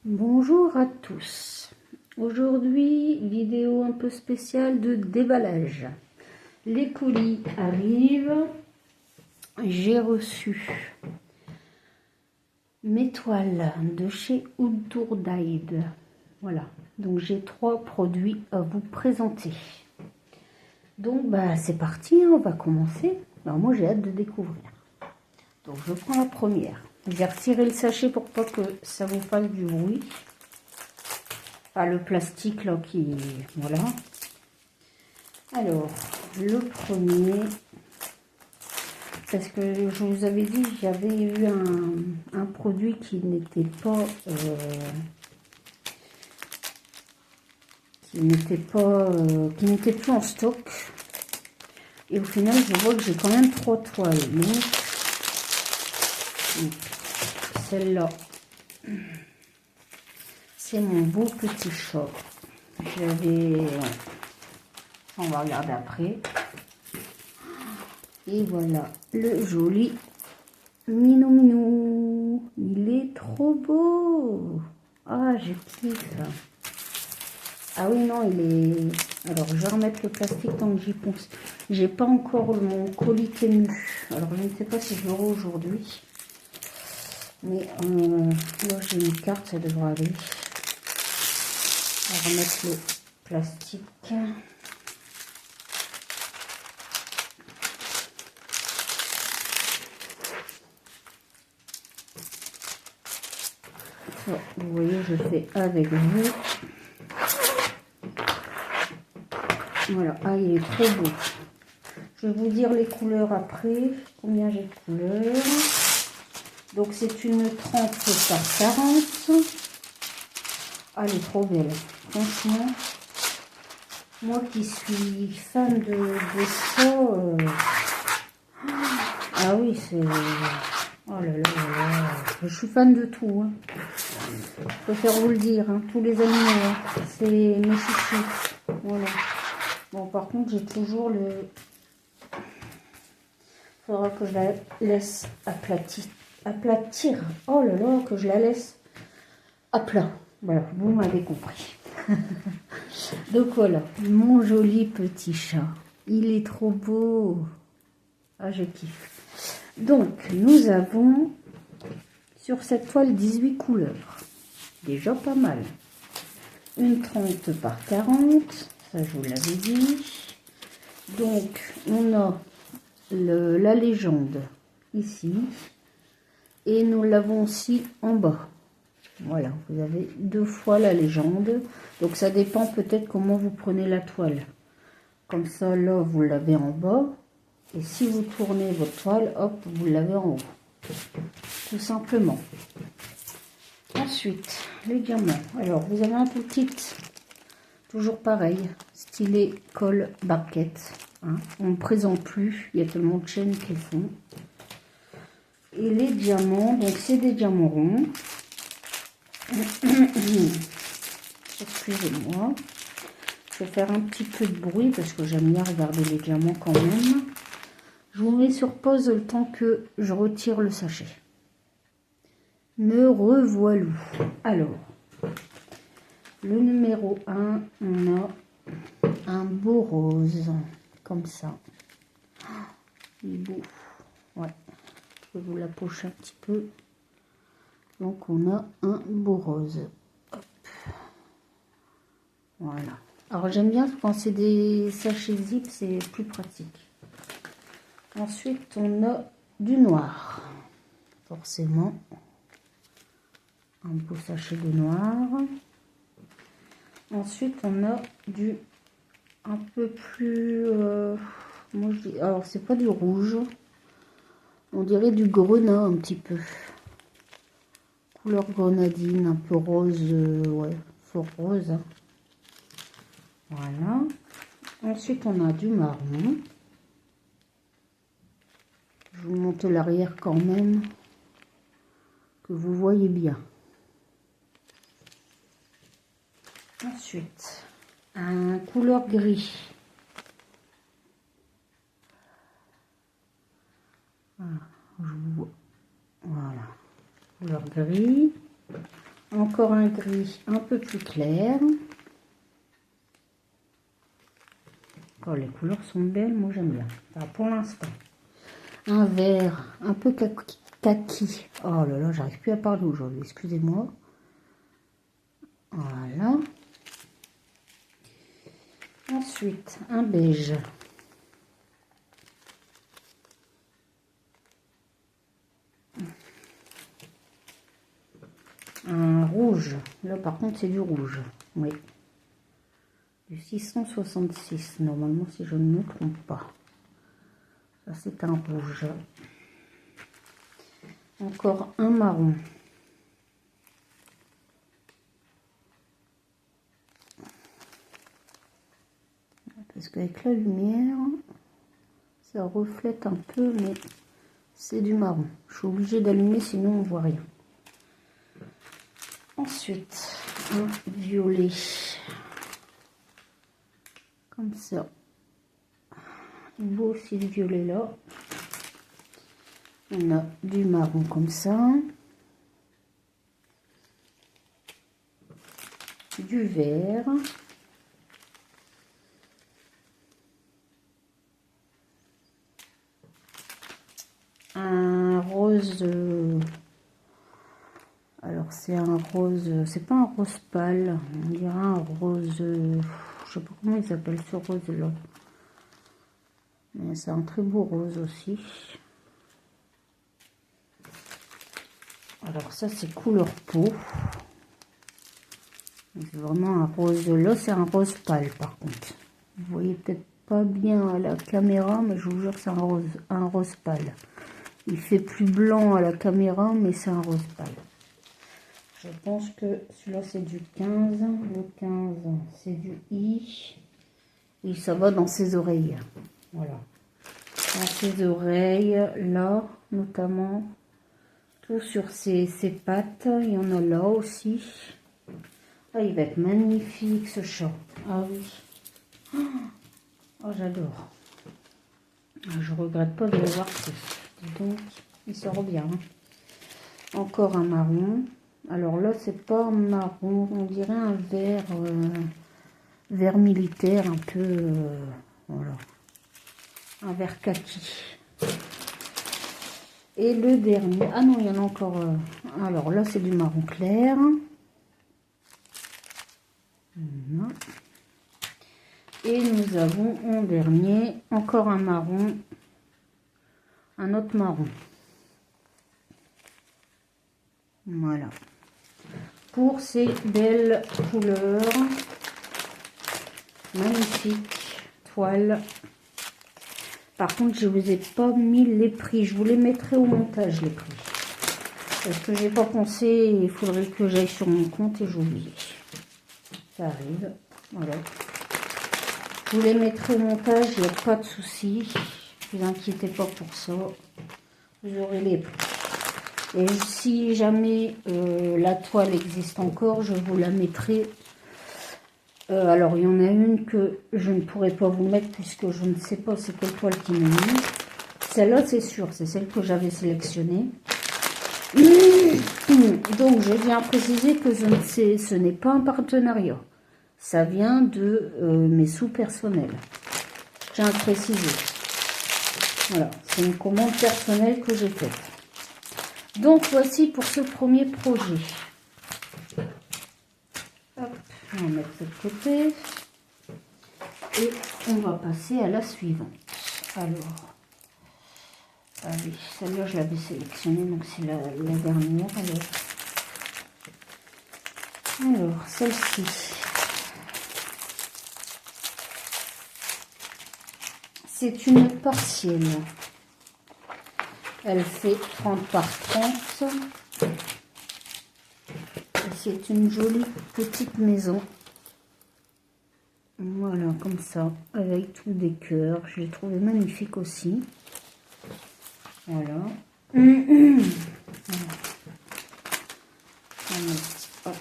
Bonjour à tous. Aujourd'hui, vidéo un peu spéciale de déballage. Les colis arrivent. J'ai reçu mes toiles de chez Outdoorguide. Voilà. Donc j'ai 3 produits à vous présenter. Donc c'est parti, on va commencer. Alors moi j'ai hâte de découvrir. Donc je prends la première. Je vais retirer le sachet pour pas que ça vous fasse du bruit. Enfin, le plastique là qui... Voilà. Alors, le premier, parce que je vous avais dit, j'avais eu un produit qui n'était pas... qui n'était plus en stock. Et au final, je vois que j'ai quand même 3 toiles. Donc celle-là, c'est mon beau petit chat. J'avais... On va regarder après. Et voilà, le joli Minou Minou. Il est trop beau. Ah, je kiffe. Ah oui, non, il est... Alors, je vais remettre le plastique tant que j'y pense. J'ai pas encore mon colis Temu. Alors, je ne sais pas si je l'aurai aujourd'hui. Mais là, j'ai une carte, ça devrait aller. On va remettre le plastique. Oh, vous voyez, je fais avec vous. Voilà, ah, il est trop beau. Je vais vous dire les couleurs après, combien j'ai de couleurs. Donc c'est une 30 par 40. Ah, elle est trop belle. Franchement, moi qui suis fan de ça, ah oui, c'est... Oh là là là là. Je suis fan de tout. Hein. Je préfère vous le dire, hein. Tous les animaux, hein. C'est mes chouchous. Voilà. Bon, par contre, j'ai toujours le... Il faudra que je la laisse aplatir. Oh là là, que je la laisse à plat. Voilà, vous m'avez compris. Donc voilà, mon joli petit chat. Il est trop beau. Ah, je kiffe. Donc, nous avons sur cette toile 18 couleurs. Déjà pas mal. Une 30 par 40. Ça, je vous l'avais dit. Donc, on a la légende ici. Et nous l'avons aussi en bas. Voilà, vous avez 2 fois la légende. Donc ça dépend peut-être comment vous prenez la toile. Comme ça, là, vous l'avez en bas. Et si vous tournez votre toile, hop, vous l'avez en haut. Tout simplement. Ensuite, les diamants. Alors, vous avez un tout kit. Toujours pareil. Stylet, colle, barquette. Hein. On ne présente plus. Il y a tellement de chaînes qu'ils font. Et les diamants, donc c'est des diamants ronds. Excusez-moi. Je vais faire un petit peu de bruit parce que j'aime bien regarder les diamants quand même. Je vous mets sur pause le temps que je retire le sachet. Me revoilà. Alors, le numéro 1, on a un beau rose, comme ça. Il est beau. Ouais, je vais vous la pocher un petit peu. Donc, on a un beau rose. Hop. Voilà. Alors, j'aime bien quand c'est des sachets zip, c'est plus pratique. Ensuite, on a du noir. Forcément. Un beau sachet de noir. Ensuite, on a du un peu plus... moi, je dis, alors, c'est pas du rouge. On dirait du grenat un petit peu. Couleur grenadine, un peu rose. Ouais, fort rose. Hein. Voilà. Ensuite, on a du marron. Je vous montre l'arrière quand même, que vous voyez bien. Ensuite, un couleur gris. Voilà, couleur gris. Encore un gris un peu plus clair. Oh, les couleurs sont belles, moi j'aime bien. Enfin, pour l'instant. Un vert un peu kaki. Oh là là, j'arrive plus à parler aujourd'hui, excusez-moi. Voilà. Ensuite, un beige. Un rouge. Là, par contre, c'est du rouge. Oui. Du 666, normalement, si je ne me trompe pas. Ça, c'est un rouge. Encore un marron. Parce qu'avec la lumière, ça reflète un peu, mais c'est du marron. Je suis obligée d'allumer, sinon on voit rien. Ensuite, un violet. Comme ça. Il beau aussi le violet là. On a du marron comme ça. Du vert. Un rose. Alors c'est un rose, c'est pas un rose pâle, on dirait un rose, je sais pas comment il s'appelle ce rose là. Mais c'est un très beau rose aussi. Alors ça c'est couleur peau. C'est vraiment un rose, là c'est un rose pâle par contre. Vous voyez peut-être pas bien à la caméra, mais je vous jure que c'est un rose pâle. Il fait plus blanc à la caméra, mais c'est un rose pâle. Je pense que celui-là c'est du 15, le 15 c'est du I. Oui, ça va dans ses oreilles. Voilà. Dans ses oreilles, là notamment. Tout sur ses pattes. Il y en a là aussi. Ah, il va être magnifique ce chat. Ah oui. Oh, j'adore. Je regrette pas de l'avoir pris. Donc, il sort bien. Encore un marron. Alors là, c'est pas un marron, on dirait un vert, vert militaire, un peu, voilà, un vert kaki. Et le dernier, ah non, il y en a encore, alors là, c'est du marron clair. Voilà. Et nous avons en dernier, encore un marron, un autre marron. Voilà. Pour ces belles couleurs, magnifiques toiles. Par contre, je vous ai pas mis les prix. Je vous les mettrai au montage, les prix. Parce que j'ai pas pensé, il faudrait que j'aille sur mon compte et j'oublie. Ça arrive. Voilà. Je vous les mettrai au montage, il n'y a pas de souci. Ne vous inquiétez pas pour ça. Vous aurez les prix. Et si jamais la toile existe encore, je vous la mettrai. Alors, il y en a une que je ne pourrai pas vous mettre puisque je ne sais pas c'est quelle toile qui m'a mis. Celle-là, c'est sûr, c'est celle que j'avais sélectionnée. Donc, je viens préciser que ce n'est pas un partenariat. Ça vient de mes sous personnels. Je tiens à préciser. Voilà, c'est une commande personnelle que j'ai faite. Donc, voici pour ce premier projet. Hop, on va mettre ça de côté. Et on va passer à la suivante. Alors, ah oui, celle-là, je l'avais sélectionnée, donc c'est la dernière. Alors celle-ci. C'est une partielle. Elle fait 30 par 30. C'est une jolie petite maison. Voilà, comme ça, avec tous des cœurs. Je l'ai trouvé magnifique aussi. Voilà. Hop.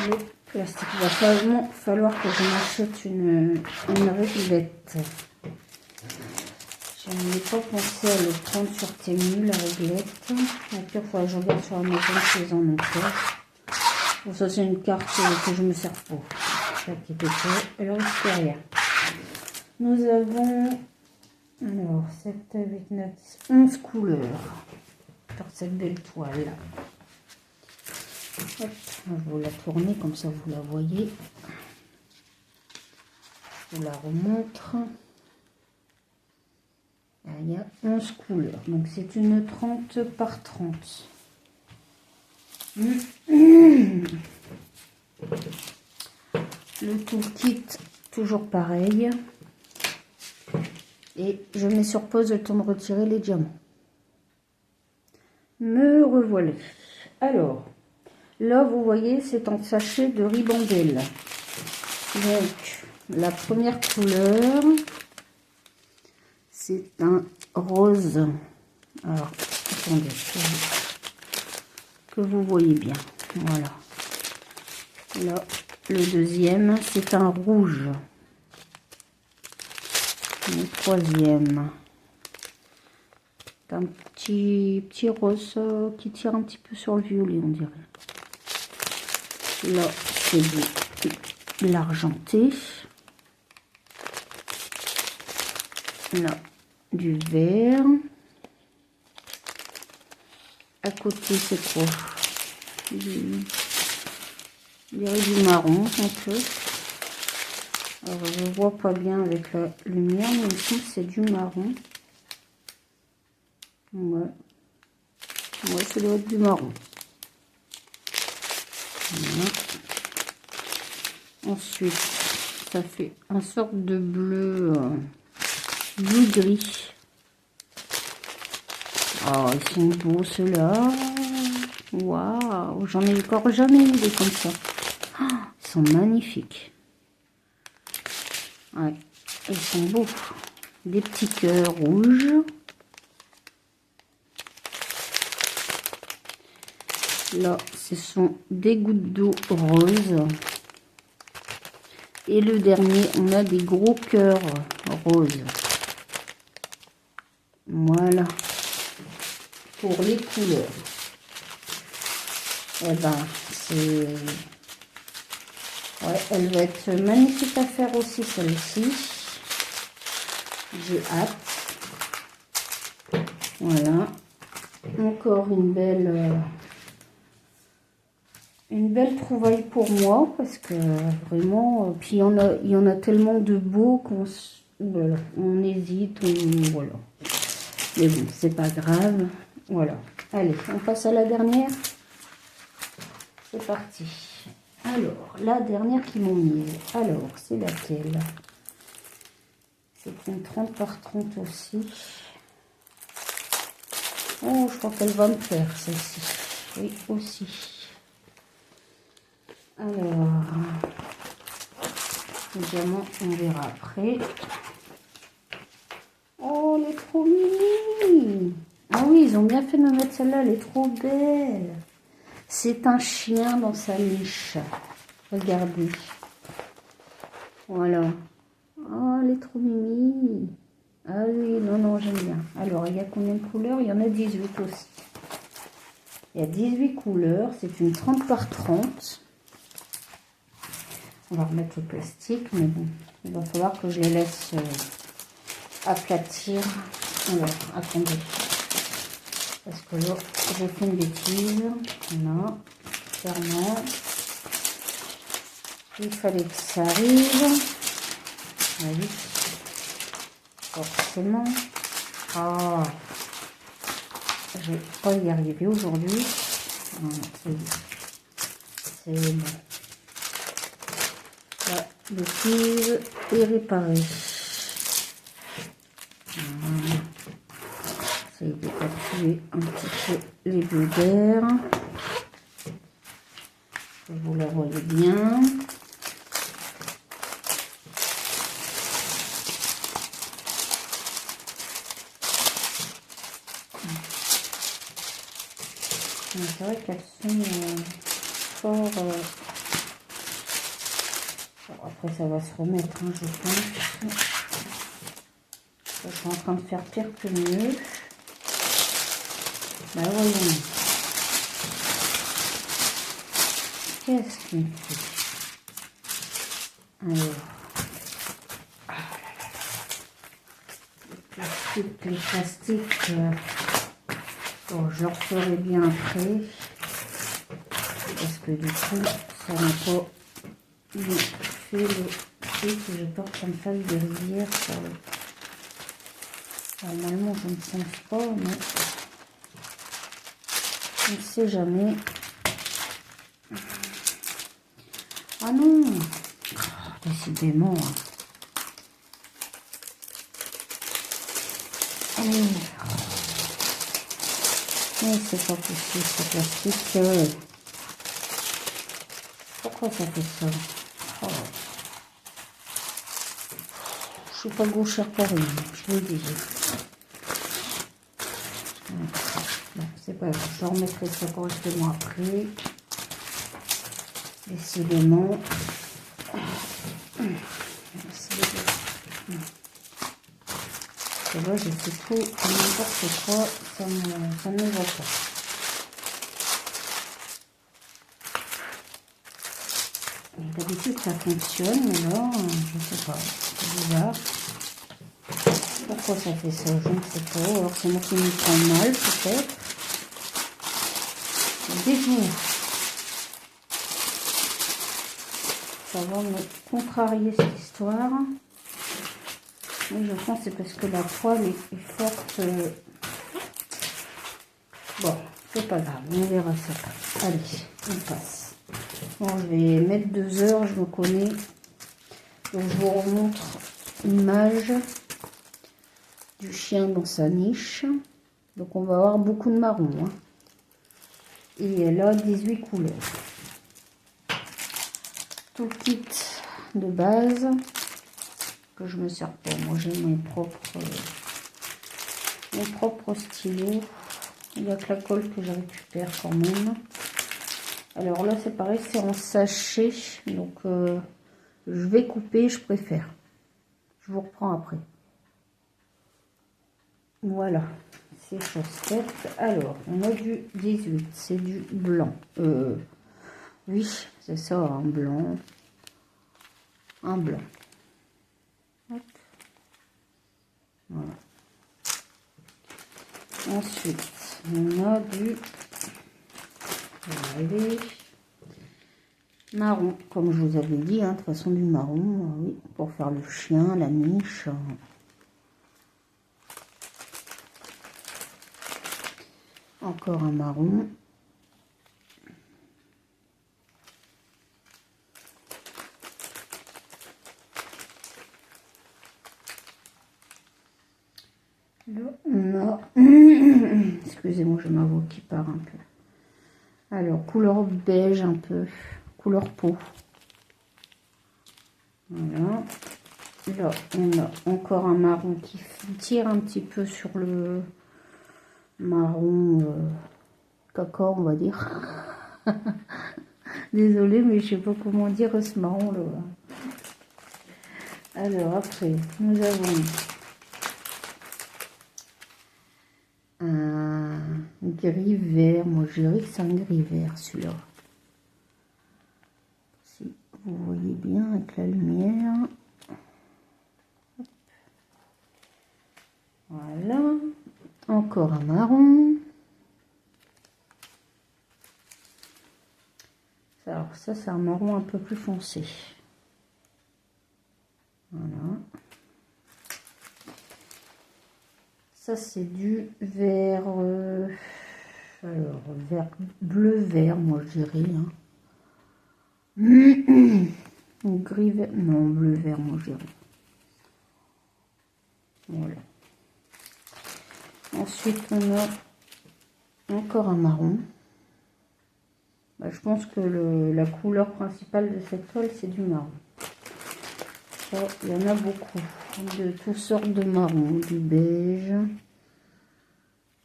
Le plastique. Il va falloir que je m'achète une réglette. Je n'ai pas pensé à le prendre sur Temu, la réglette. La pire fois, je regarde sur Amazon s'ils en ont fait. Bon, ça, c'est une carte que je me sers pas. Ça qui était fait. Elle risque rien. Nous avons, alors, 7, 8, 9, 10, 11 couleurs. Sur cette belle toile. Hop, je vais vous la tourner comme ça vous la voyez. Je vous la remontre. Là, il y a 11 couleurs. Donc c'est une 30 par 30. Le toolkit, toujours pareil. Et je mets sur pause le temps de retirer les diamants. Me revoilà. Alors, là vous voyez, c'est en sachet de ribambelle. Donc, la première couleur, c'est un rose. Alors, attendez, que vous voyez bien. Voilà. Là, le deuxième, c'est un rouge. Le troisième, un petit rose qui tire un petit peu sur le violet, on dirait. Là, c'est de l'argenté. Là, du vert. À côté, c'est quoi? Du marron, un peu. Alors, je ne vois pas bien avec la lumière, mais ici, c'est du marron. Ouais. Ouais, ça doit être du marron. Voilà. Ensuite, ça fait un sorte de bleu, bleu gris. Oh, ils sont beaux ceux-là. Waouh, j'en ai encore jamais eu des comme ça. Oh, ils sont magnifiques. Ouais, ils sont beaux. Des petits cœurs rouges. Là, ce sont des gouttes d'eau roses. Et le dernier, on a des gros cœurs roses. Voilà. Pour les couleurs. Eh ben, c'est... Ouais, elle va être magnifique à faire aussi, celle-ci. J'ai hâte. Voilà. Encore une belle trouvaille pour moi, parce que vraiment, puis il y en a tellement de beaux qu'on voilà, on hésite, voilà. Mais bon, c'est pas grave. Voilà. Allez, on passe à la dernière. C'est parti. Alors, la dernière qui m'ont mis. Alors, c'est laquelle? C'est une 30 par 30 aussi. Oh, je crois qu'elle va me plaire, celle-ci. Oui, aussi. Alors, évidemment, on verra après. Oh, elle est trop mimi. Ah oui, ils ont bien fait de me mettre celle-là, elle est trop belle. C'est un chien dans sa niche. Regardez. Voilà. Oh, elle est trop mimi. Ah oui, non, non, j'aime bien. Alors, il y a combien de couleurs? Il y en a 18 aussi. Il y a 18 couleurs. C'est une 30 par 30. On va remettre le plastique, mais bon, il va falloir que je les laisse aplatir. Alors, attendez. Parce que là, j'ai fait une bêtise. Voilà, clairement. Il fallait que ça arrive. Oui, forcément. Ah, je vais pas y arriver aujourd'hui. C'est bon. La bêtise est réparée. Voilà. J'essaie d'évacuer un petit peu les bulles d'air. Vous la voyez bien. C'est vrai qu'elles sont fort... Bon, après, ça va se remettre, hein, je pense. Ça Je suis en train de faire pire que mieux. Bah voyons. Qu'est-ce qu'il me fait? Alors. Les plastiques, bon, je le referai bien après. Parce que du coup, ça n'a pas fait le truc. J'ai peur que ça me fasse des rivières sur le... Normalement, je ne pense pas, mais on ne sait jamais. Ah non! Oh, décidément. Mais c'est pas possible, ce plastique. Pourquoi ça fait ça? Oh. Je suis pas gauchère pour rien, je l'ai dit. Bon, c'est pas grave, je remettrai ça correctement après. Décidément. C'est vrai, je fais tout n'importe quoi, ça ne me va pas. D'habitude ça fonctionne, mais là, je sais pas, c'est bizarre. Pourquoi ça fait ça, je ne sais pas. Alors c'est moi qui me prends mal, peut-être. Dites-moi. Ça va me contrarier cette histoire. Mais je pense que c'est parce que la poêle est forte. Bon, c'est pas grave, on verra ça. Allez, on passe. Bon, je vais mettre 2 heures, je me connais. Donc je vous remontre l'image du chien dans sa niche. Donc on va avoir beaucoup de marron. Hein. Et elle a 18 couleurs. Tout le kit de base que je me sers pas. Moi j'ai mon propre stylo. Il n'y a que la colle que je récupère quand même. Alors là c'est pareil, c'est en sachet. Donc je vais couper, je préfère. Je vous reprends après. Voilà, c'est chose faite. Alors, on a du 18, c'est du blanc. Oui, c'est ça, un blanc. Un blanc. Hop. Voilà. Ensuite, on a du... Allez. Marron, comme je vous avais dit, hein, de toute façon du marron, oui, pour faire le chien, la niche. Encore un marron. Là, on a... Excusez-moi, j'ai ma voix qui part un peu. Alors, couleur beige un peu, couleur peau. Voilà. Là, on a encore un marron qui tire un petit peu sur le marron caca, on va dire. Désolée, mais je sais pas comment dire ce marron là. Alors après, nous avons un gris vert. Moi, je dirais que c'est un gris vert celui-là. Si vous voyez bien avec la lumière. Voilà. Encore un marron. Alors ça, c'est un marron un peu plus foncé. Voilà. Ça, c'est du vert... alors, vert, bleu-vert, moi, je dirais. Hein. Ou gris-vert... Non, bleu-vert, moi, je dirais. Voilà. Ensuite, on a encore un marron. Bah, je pense que la couleur principale de cette toile, c'est du marron. Ça, il y en a beaucoup. De toutes sortes de marrons. Du beige.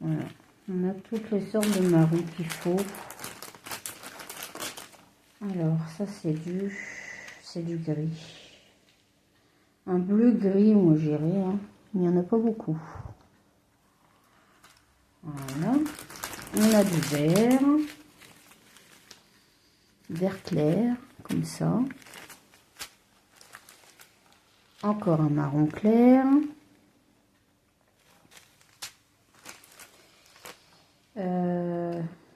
Voilà. On a toutes les sortes de marrons qu'il faut. Alors, ça, c'est du gris. Un bleu-gris, moi, j'irais. Hein. il n'y en a pas beaucoup. Voilà. On a du vert clair, comme ça. Encore un marron clair.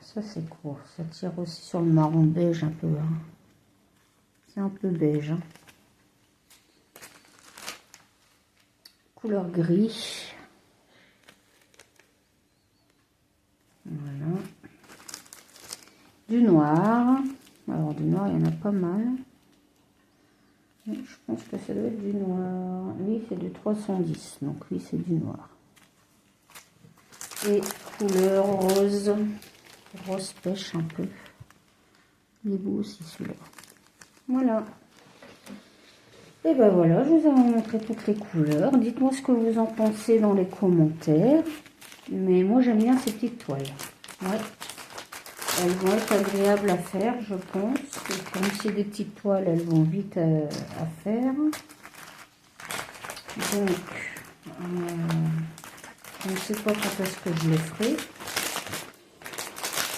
Ça c'est quoi? Ça tire aussi sur le marron beige un peu. Hein. C'est un peu beige. Hein. Couleur gris. Voilà. Du noir. Alors du noir, il y en a pas mal. Je pense que ça doit être du noir. Oui, c'est du 310. Donc oui, c'est du noir. Et couleur rose. Rose pêche un peu. Il est beau aussi celui-là. Voilà. Et ben voilà, je vous ai montré toutes les couleurs. Dites-moi ce que vous en pensez dans les commentaires. Mais moi j'aime bien ces petites toiles. Ouais. Elles vont être agréables à faire, je pense. Et comme c'est des petites toiles, elles vont vite à faire. Donc, je ne sais pas quand est-ce que je les ferai.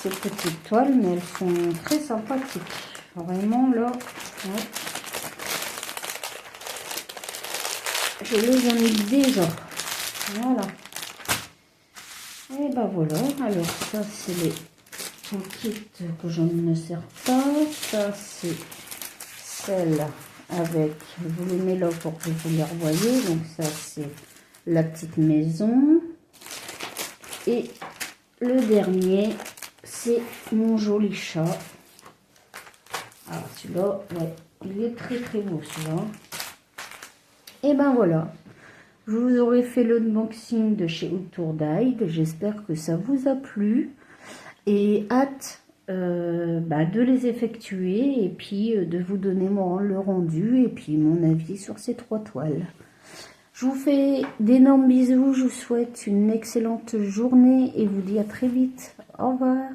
Ces petites toiles, mais elles sont très sympathiques. Vraiment là, ouais. Je les aime déjà. Voilà. Et ben voilà. Alors ça c'est les petites que je ne sers pas. Ça c'est celle avec, vous les mets là pour que vous les revoyez. Donc ça c'est la petite maison. Et le dernier, c'est mon joli chat. Ah celui-là, ouais, il est très très beau celui-là. Et ben voilà, je vous aurais fait l'unboxing de chez Outdoor-Died. J'espère que ça vous a plu et hâte de les effectuer et puis de vous donner le rendu et puis mon avis sur ces 3 toiles. Je vous fais d'énormes bisous, je vous souhaite une excellente journée et vous dis à très vite. Au revoir.